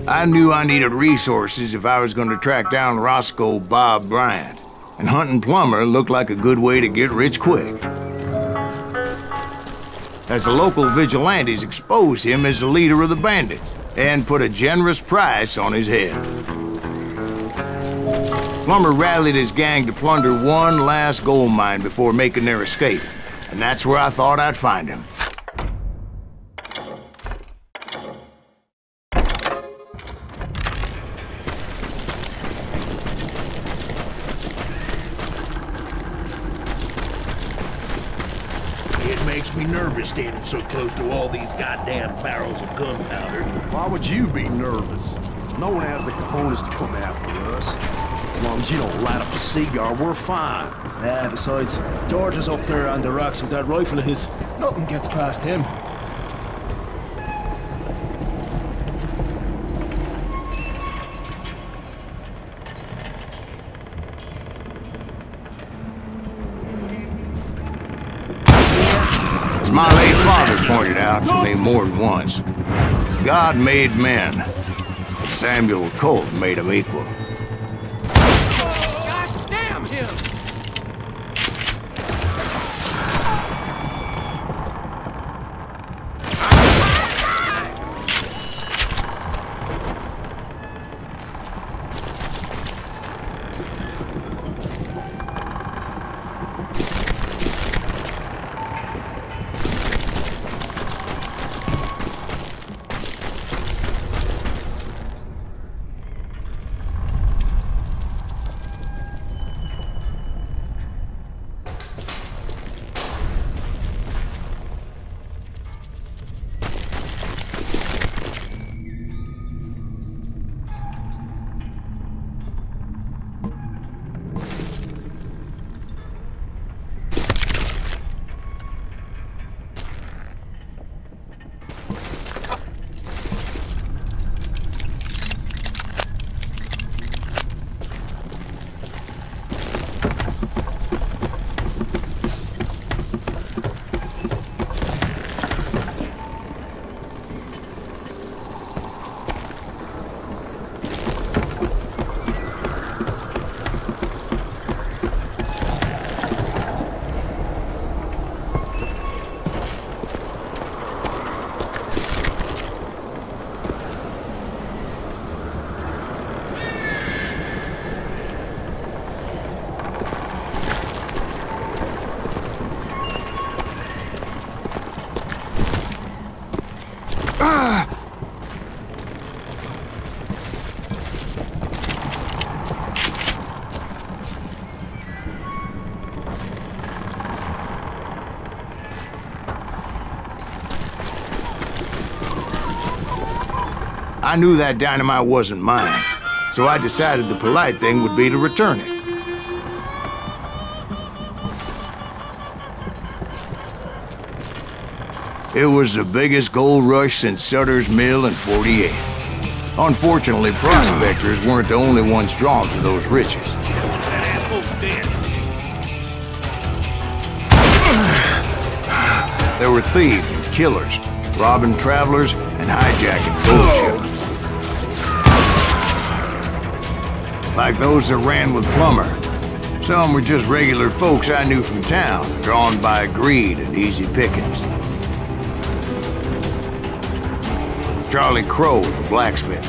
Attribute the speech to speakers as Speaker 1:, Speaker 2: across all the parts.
Speaker 1: I knew I needed resources if I was going to track down Roscoe Bob Bryant, and hunting Plumber looked like a good way to get rich quick. As the local vigilantes exposed him as the leader of the bandits, and put a generous price on his head. Plumber rallied his gang to plunder one last gold mine before making their escape, and that's where I thought I'd find him.
Speaker 2: It makes me nervous standing so close to all these goddamn barrels of gunpowder.
Speaker 3: Why would you be nervous? No one has the cojones to come after us. As long as you don't light up a cigar, we're fine.
Speaker 4: Yeah, besides, George is up there on the rocks with that rifle of his. Nothing gets past him.
Speaker 1: As my late father pointed out to me more than once, God made men, but Samuel Colt made them equal.
Speaker 5: God damn him!
Speaker 1: I knew that dynamite wasn't mine, so I decided the polite thing would be to return it. It was the biggest gold rush since Sutter's Mill in '48. Unfortunately, prospectors weren't the only ones drawn to those riches.
Speaker 2: That asshole's dead.
Speaker 1: There were thieves and killers, robbing travelers and hijacking gold ships. Like those that ran with Plumber. Some were just regular folks I knew from town, drawn by greed and easy pickings. Charlie Crow, the blacksmith.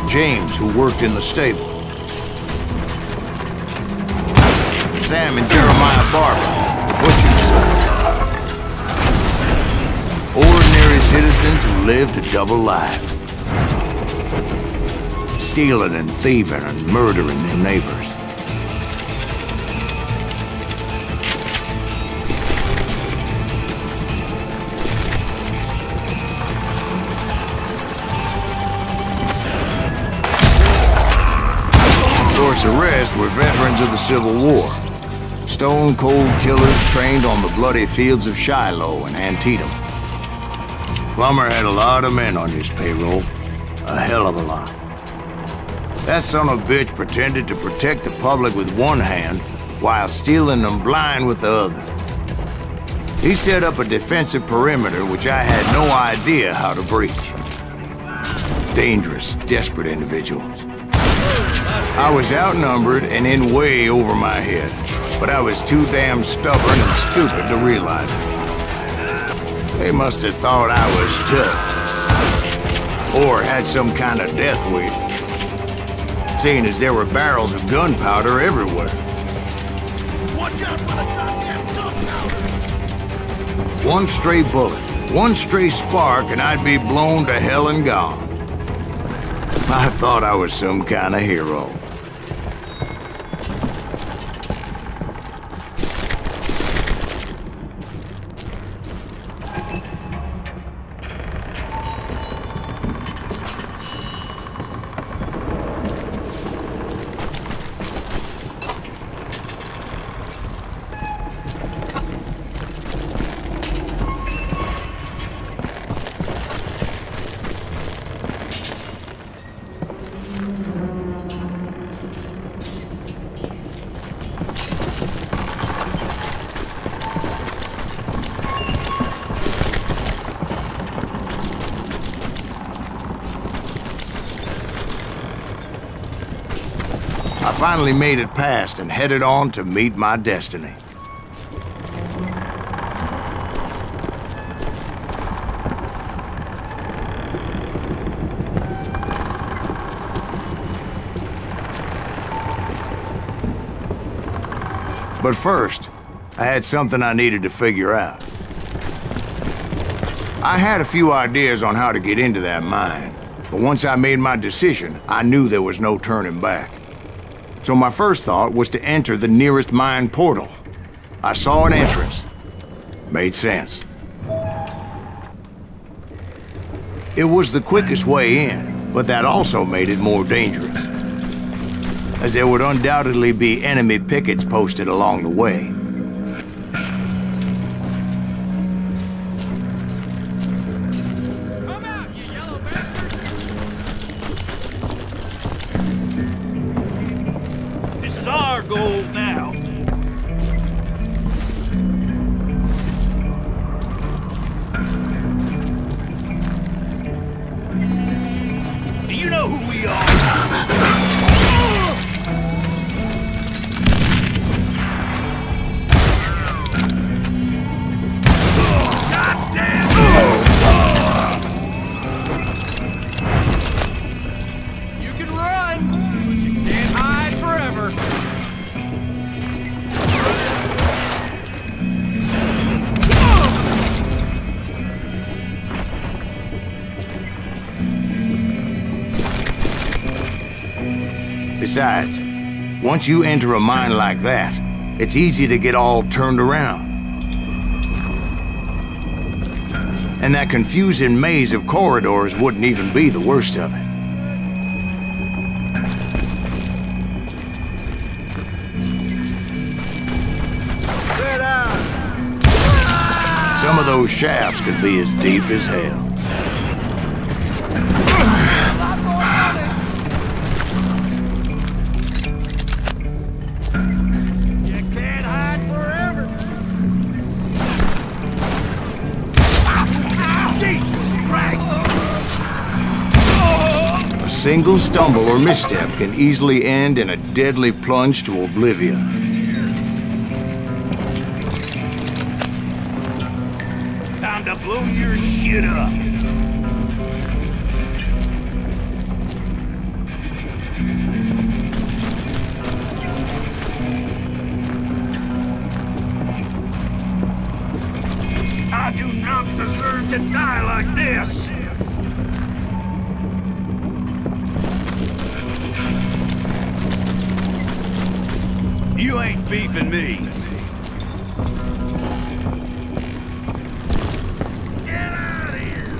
Speaker 1: James, who worked in the stable. Sam and Jeremiah Barber, the butcher's son. Ordinary citizens who lived a double life. Stealing and thieving and murdering their neighbors. Of course, the rest were veterans of the Civil War. Stone-cold killers trained on the bloody fields of Shiloh and Antietam. Plummer had a lot of men on his payroll. A hell of a lot. That son of a bitch pretended to protect the public with one hand while stealing them blind with the other. He set up a defensive perimeter which I had no idea how to breach. Dangerous, desperate individuals. I was outnumbered and in way over my head, but I was too damn stubborn and stupid to realize it. They must have thought I was tough, or had some kind of death wish, seeing as there were barrels of gunpowder everywhere.
Speaker 2: Watch out for the goddamn gunpowder!
Speaker 1: One stray bullet, one stray spark, and I'd be blown to hell and gone. I thought I was some kind of hero. I finally made it past and headed on to meet my destiny. But first, I had something I needed to figure out. I had a few ideas on how to get into that mine, but once I made my decision, I knew there was no turning back. So my first thought was to enter the nearest mine portal. I saw an entrance. Made sense. It was the quickest way in, but that also made it more dangerous, as there would undoubtedly be enemy pickets posted along the way.
Speaker 2: Come out, you yellow bastard! This is our goal now. Do you know who we are? You can run, but you can't hide forever.
Speaker 1: Besides, once you enter a mine like that, it's easy to get all turned around. And that confusing maze of corridors wouldn't even be the worst of it. Some of those shafts could be as deep as hell.
Speaker 2: You can't hide forever. Jesus Christ!
Speaker 1: A single stumble or misstep can easily end in a deadly plunge to oblivion.
Speaker 2: Time to blow your shit up. I do not deserve to die like this. You ain't beefing me. Get out of here!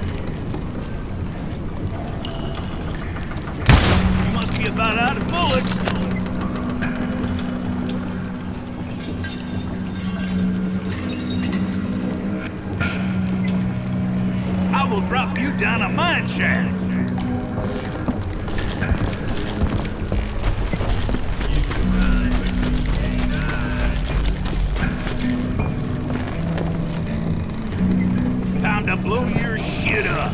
Speaker 2: You must be about out of bullets. I will drop you down a mine shaft. blow your shit up.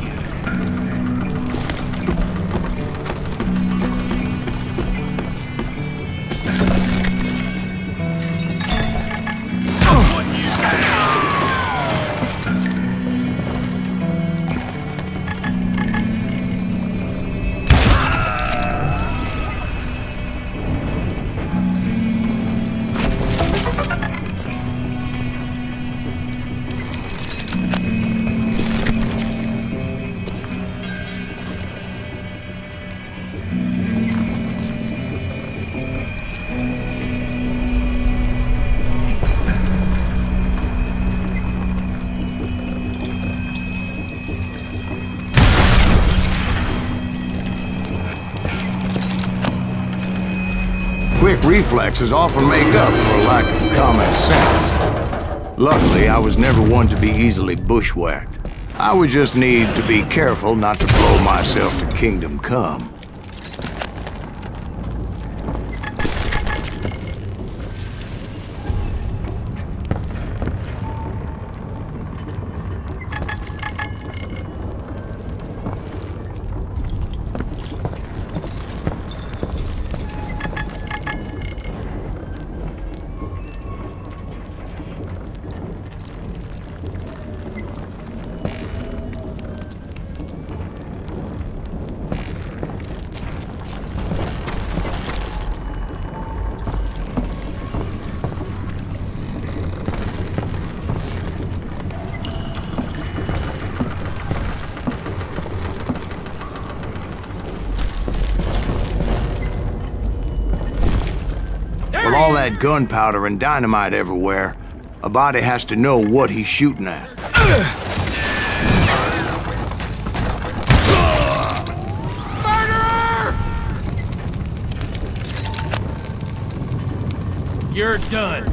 Speaker 1: Quick reflexes often make up for a lack of common sense. Luckily, I was never one to be easily bushwhacked. I would just need to be careful not to blow myself to kingdom come. With all that gunpowder and dynamite everywhere, a body has to know what he's shooting at.
Speaker 4: Murderer! You're done.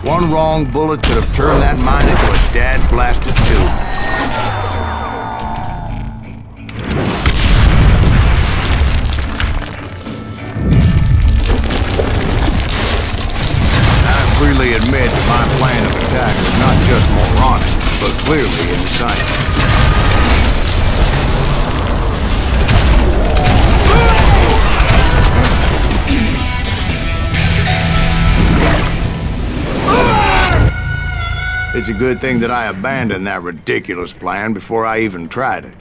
Speaker 1: One wrong bullet could have turned that mine into a dad-blasted tube. I freely admit that my plan of attack was not just moronic, but clearly insane. It's a good thing that I abandoned that ridiculous plan before I even tried it.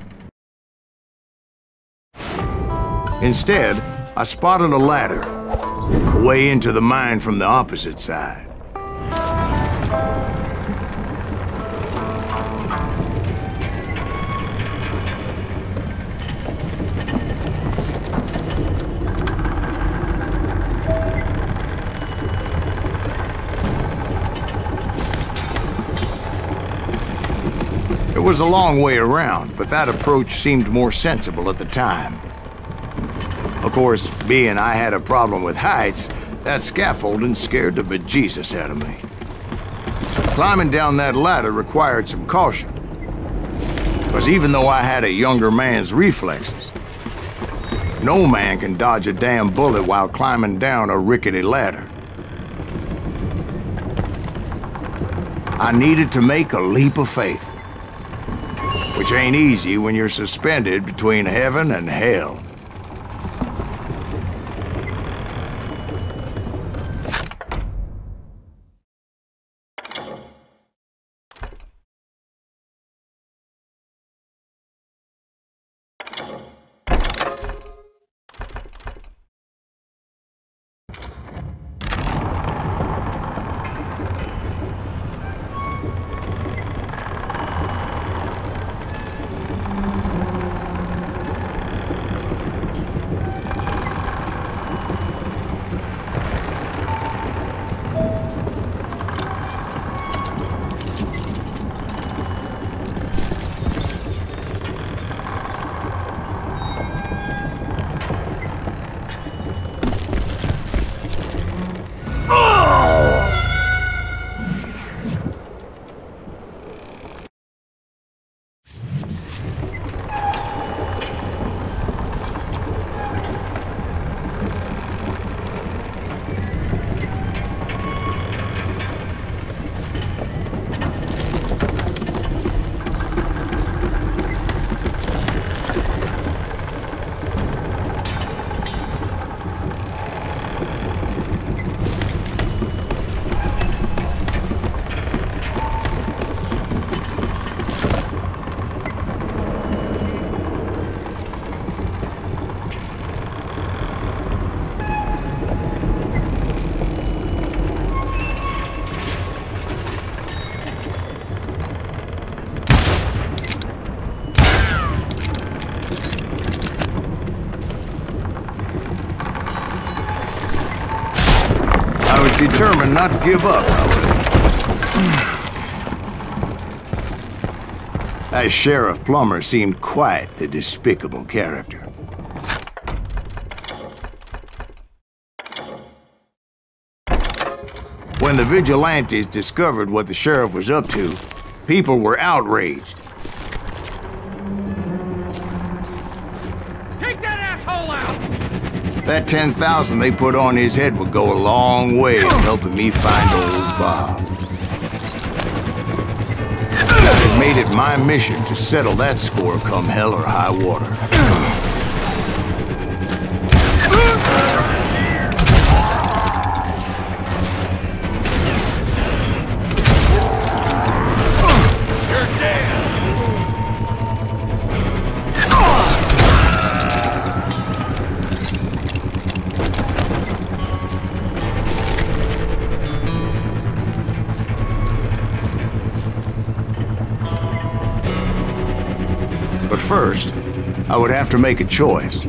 Speaker 1: Instead, I spotted a ladder, a way into the mine from the opposite side. It was a long way around, but that approach seemed more sensible at the time. Of course, being I had a problem with heights, that scaffolding scared the bejesus out of me. Climbing down that ladder required some caution, because even though I had a younger man's reflexes, no man can dodge a damn bullet while climbing down a rickety ladder. I needed to make a leap of faith, which ain't easy when you're suspended between heaven and hell. determined not to give up, however. As Sheriff Plummer seemed quite the despicable character. When the vigilantes discovered what the sheriff was up to, people were outraged.
Speaker 2: Take that asshole out!
Speaker 1: That 10,000 they put on his head would go a long way in helping me find old Bob. I had made it my mission to settle that score come hell or high water. But first, I would have to make a choice.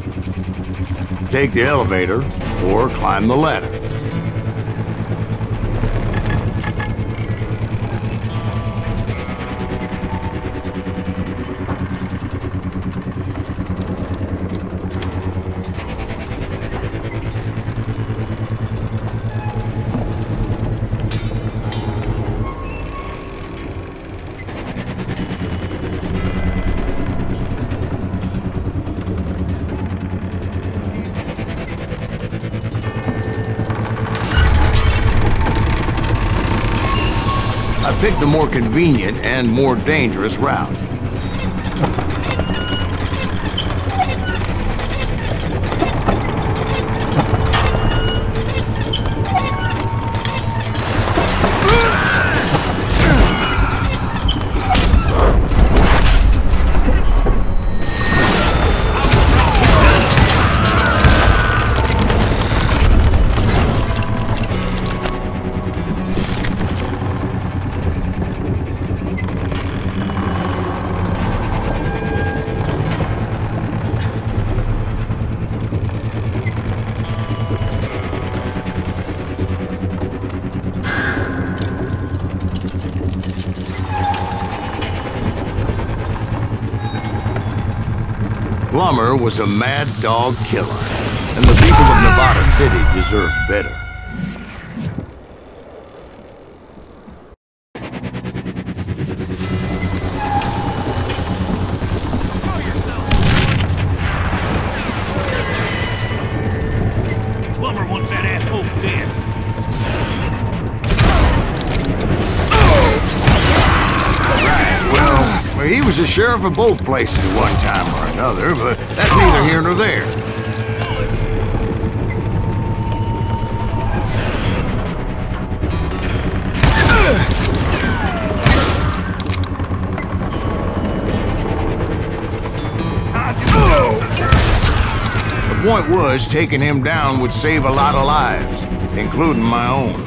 Speaker 1: Take the elevator or climb the ladder. I picked the more convenient and more dangerous route. Plummer was a mad dog killer, and the people of Nevada City deserved better.
Speaker 2: Plummer wants that asshole dead.
Speaker 1: Well, he was the sheriff of both places at one time or another, but that's neither here nor there. The point was, taking him down would save a lot of lives, including my own.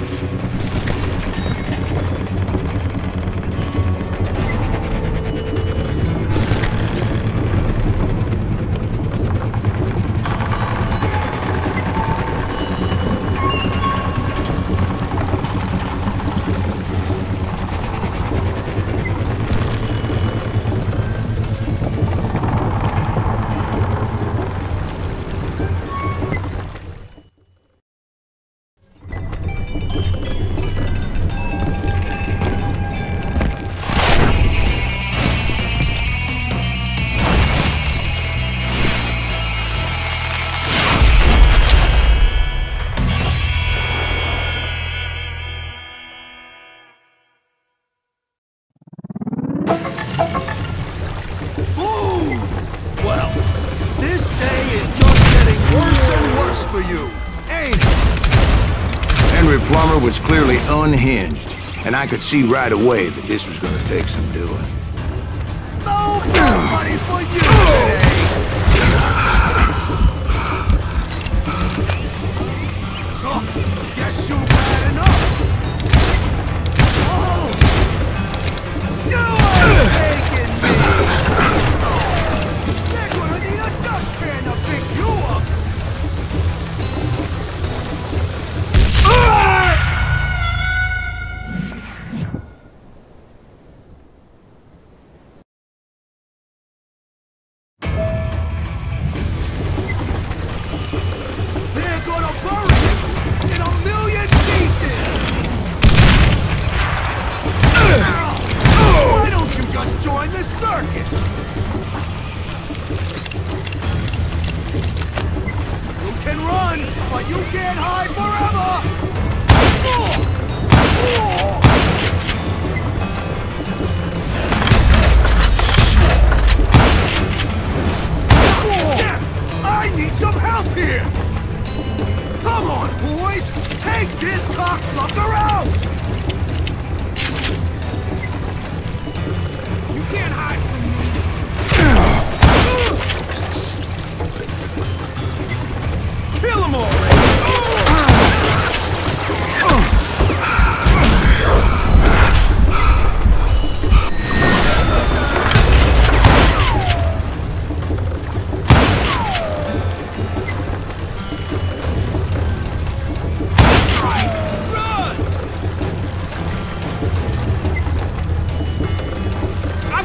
Speaker 3: This day is just getting worse and worse for you, ain't it?
Speaker 1: Henry Plummer was clearly unhinged, and I could see right away that this was going to take some doing.
Speaker 3: No more money for you today! Oh, guess you've had enough! Oh! You are taking me! They're gonna need a dustpan to pick you up!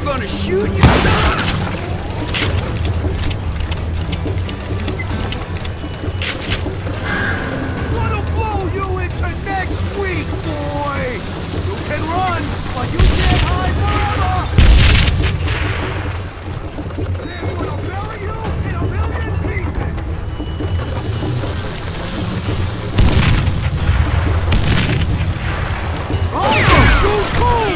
Speaker 3: gonna shoot you! What'll blow you into next week, boy? You can run, but you can't hide forever! They're gonna bury you in a million pieces! Oh, shoot cool!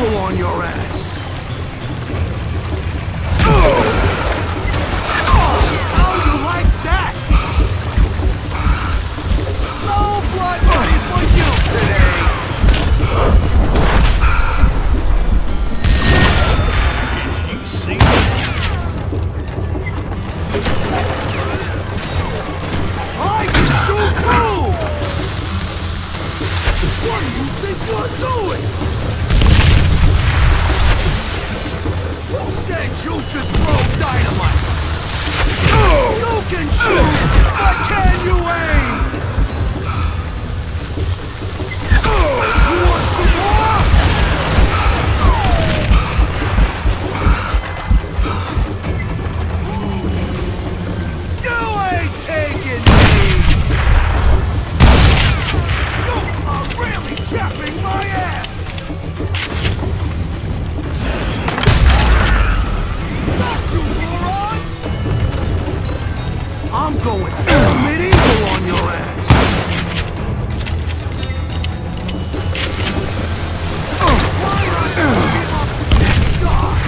Speaker 3: On your ass. How you like that? No blood money for you today.
Speaker 2: Did you see?
Speaker 3: I can shoot too. What do you think we're doing? Who said you could throw dynamite? You can shoot, but can you aim? You want some more? You ain't taking me! You are really chapping my ass! I'm going all medieval on your ass! Why not give up and die?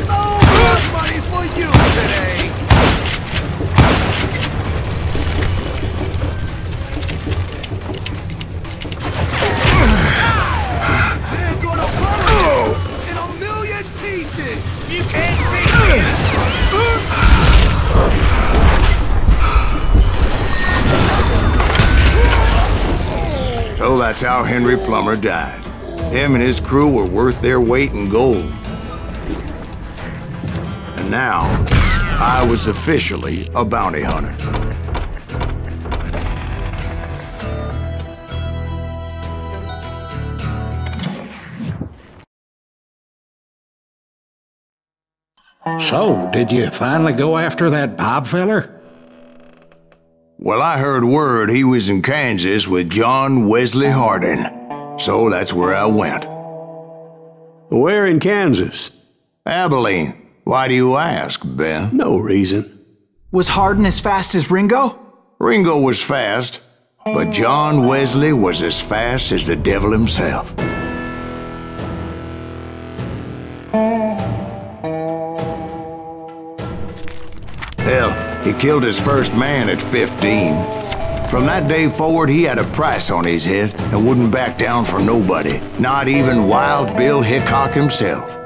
Speaker 3: No blood money for you today! They're gonna burn you in a million pieces!
Speaker 2: You can't beat me!
Speaker 1: So that's how Henry Plummer died. Him and his crew were worth their weight in gold. And now, I was officially a bounty hunter.
Speaker 5: So, did you finally go after that Bob feller?
Speaker 1: Well, I heard word he was in Kansas with John Wesley Hardin. So that's where I went.
Speaker 6: Where in Kansas?
Speaker 1: Abilene. Why do you ask, Ben?
Speaker 6: No reason.
Speaker 7: Was Hardin as fast as Ringo?
Speaker 1: Ringo was fast, but John Wesley was as fast as the devil himself. Hell, he killed his first man at 15. From that day forward, he had a price on his head and wouldn't back down for nobody, not even Wild Bill Hickok himself.